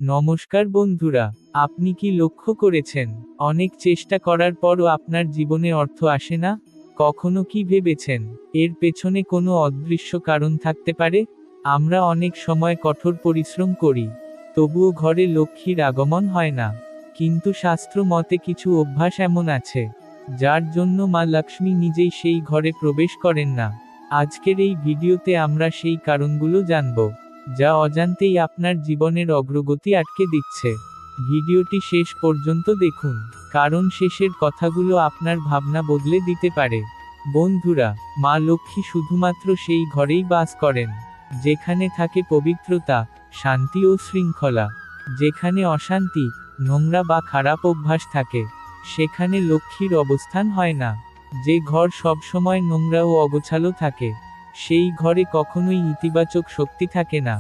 নমস্কার বন্ধুরা, আপনি কি লক্ষ্য করেছেন, অনেক চেষ্টা করার পরও আপনার জীবনে অর্থ আসে না? কখনো কি ভেবেছেন, এর পেছনে কোনো অদৃশ্য কারণ থাকতে পারে? আমরা অনেক সময় কঠোর পরিশ্রম করি, তবুও ঘরে লক্ষ্মীর আগমন হয় না। কিন্তু শাস্ত্র মতে কিছু অভ্যাস এমন আছে, যার জন্য মা লক্ষ্মী নিজেই সেই ঘরে প্রবেশ করেন না। আজকের এই ভিডিওতে আমরা সেই কারণগুলো জানব, যা অজান্তেই আপনার জীবনের অগ্রগতি আটকে দিচ্ছে। ভিডিওটি শেষ পর্যন্ত দেখুন, কারণ শেষের কথাগুলো আপনার ভাবনা বদলে দিতে পারে। বন্ধুরা, মা লক্ষ্মী শুধুমাত্র সেই ঘরেই বাস করেন, যেখানে থাকে পবিত্রতা, শান্তি ও শৃঙ্খলা। যেখানে অশান্তি, নোংরা বা খারাপ অভ্যাস থাকে, সেখানে লক্ষ্মীর অবস্থান হয় না। যে ঘর সবসময় নোংরা ও অগোছালো থাকে, সেই ঘরে কখনোই ইতিবাচক শক্তি থাকে না।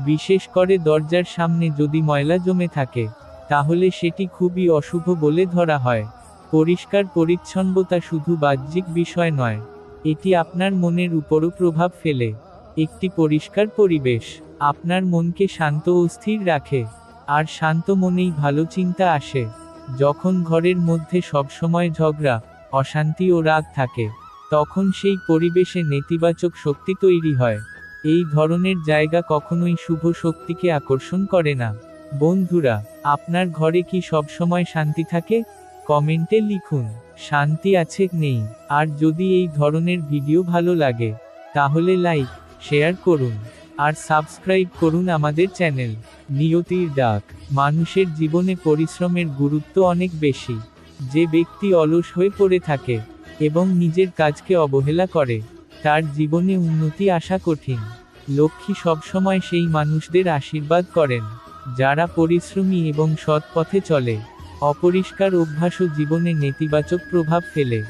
বিশেষ করে দরজার সামনে যদি ময়লা জমে থাকে, তাহলে সেটি খুবই অশুভ বলে ধরা হয়। পরিষ্কার পরিচ্ছন্নতা শুধু বাহ্যিক বিষয় নয়, এটি আপনার মনের উপরও প্রভাব ফেলে। একটি পরিষ্কার পরিবেশ আপনার মনকে শান্ত ও স্থির রাখে, আর শান্ত মনেই ভালো চিন্তা আসে। যখন ঘরের মধ্যে সবসময় ঝগড়া, অশান্তি ও রাগ থাকে, তখন সেই পরিবেশে নেতিবাচক শক্তি তৈরি হয়। এই ধরনের জায়গা কখনোই শুভ শক্তিকে আকর্ষণ করে না। বন্ধুরা, আপনার ঘরে কি সবসময় শান্তি থাকে? কমেন্টে লিখুন, শান্তি আছে নেই। আর যদি এই ধরনের ভিডিও ভালো লাগে, তাহলে লাইক, শেয়ার করুন, আর সাবস্ক্রাইব করুন আমাদের চ্যানেল নিয়তির ডাক। মানুষের জীবনে পরিশ্রমের গুরুত্ব অনেক বেশি। যে ব্যক্তি অলস হয়ে পড়ে থাকে এবং নিজের কাজকে অবহেলা করে, তার জীবনে উন্নতি আসা কঠিন। লক্ষ্মী সবসময় সেই মানুষদের আশীর্বাদ করেন, যারা পরিশ্রমী এবং সৎ পথে চলে। অপরিষ্কার অভ্যাসও জীবনে নেতিবাচক প্রভাব ফেলে।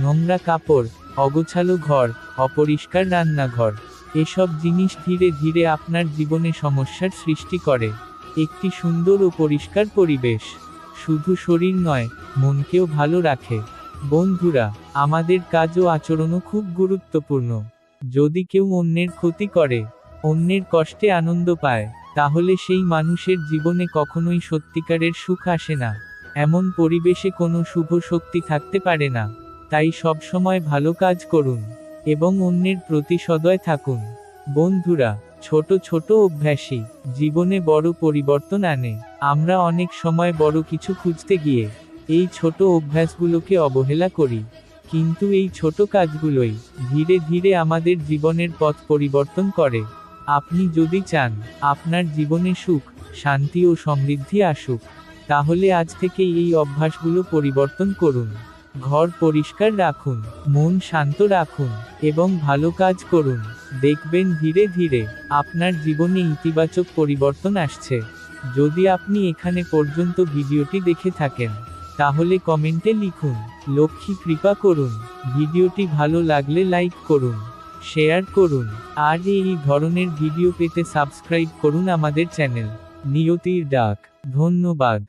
নোংরা কাপড়, অগোছালো ঘর, অপরিষ্কার রান্নাঘর, এসব জিনিস ধীরে ধীরে আপনার জীবনে সমস্যার সৃষ্টি করে। একটি সুন্দর ও পরিষ্কার পরিবেশ শুধু শরীর নয়, মনকেও ভালো রাখে। বন্ধুরা, আমাদের কাজ ও আচরণও খুব গুরুত্বপূর্ণ। যদি কেউ অন্যের ক্ষতি করে, অন্যের কষ্টে আনন্দ পায়, তাহলে সেই মানুষের জীবনে কখনোই সত্যিকারের সুখ আসে না। এমন পরিবেশে কোনো শুভ শক্তি থাকতে পারে না। তাই সবসময় ভালো কাজ করুন এবং অন্যের প্রতি সদয় থাকুন। বন্ধুরা, ছোট ছোট অভ্যাসই জীবনে বড় পরিবর্তন আনে। আমরা অনেক সময় বড় কিছু খুঁজতে গিয়ে এই ছোট অভ্যাসগুলোকে অবহেলা করি, কিন্তু এই ছোট কাজগুলোই ধীরে ধীরে আমাদের জীবনের পথ পরিবর্তন করে। আপনি যদি চান আপনার জীবনে সুখ, শান্তি ও সমৃদ্ধি আসুক, তাহলে আজ থেকে এই অভ্যাসগুলো পরিবর্তন করুন। ঘর পরিষ্কার রাখুন, মন শান্ত রাখুন, এবং ভালো কাজ করুন। দেখবেন ধীরে ধীরে আপনার জীবনে ইতিবাচক পরিবর্তন আসছে। যদি আপনি এখানে পর্যন্ত ভিডিওটি দেখে থাকেন, তাহলে কমেন্টে লিখুন, লক্ষ্মী কৃপা করুন। ভিডিওটি ভালো লাগলে লাইক করুন, শেয়ার করুন, আর এই ধরনের ভিডিও পেতে সাবস্ক্রাইব করুন আমাদের চ্যানেল নিয়তির ডাক। ধন্যবাদ।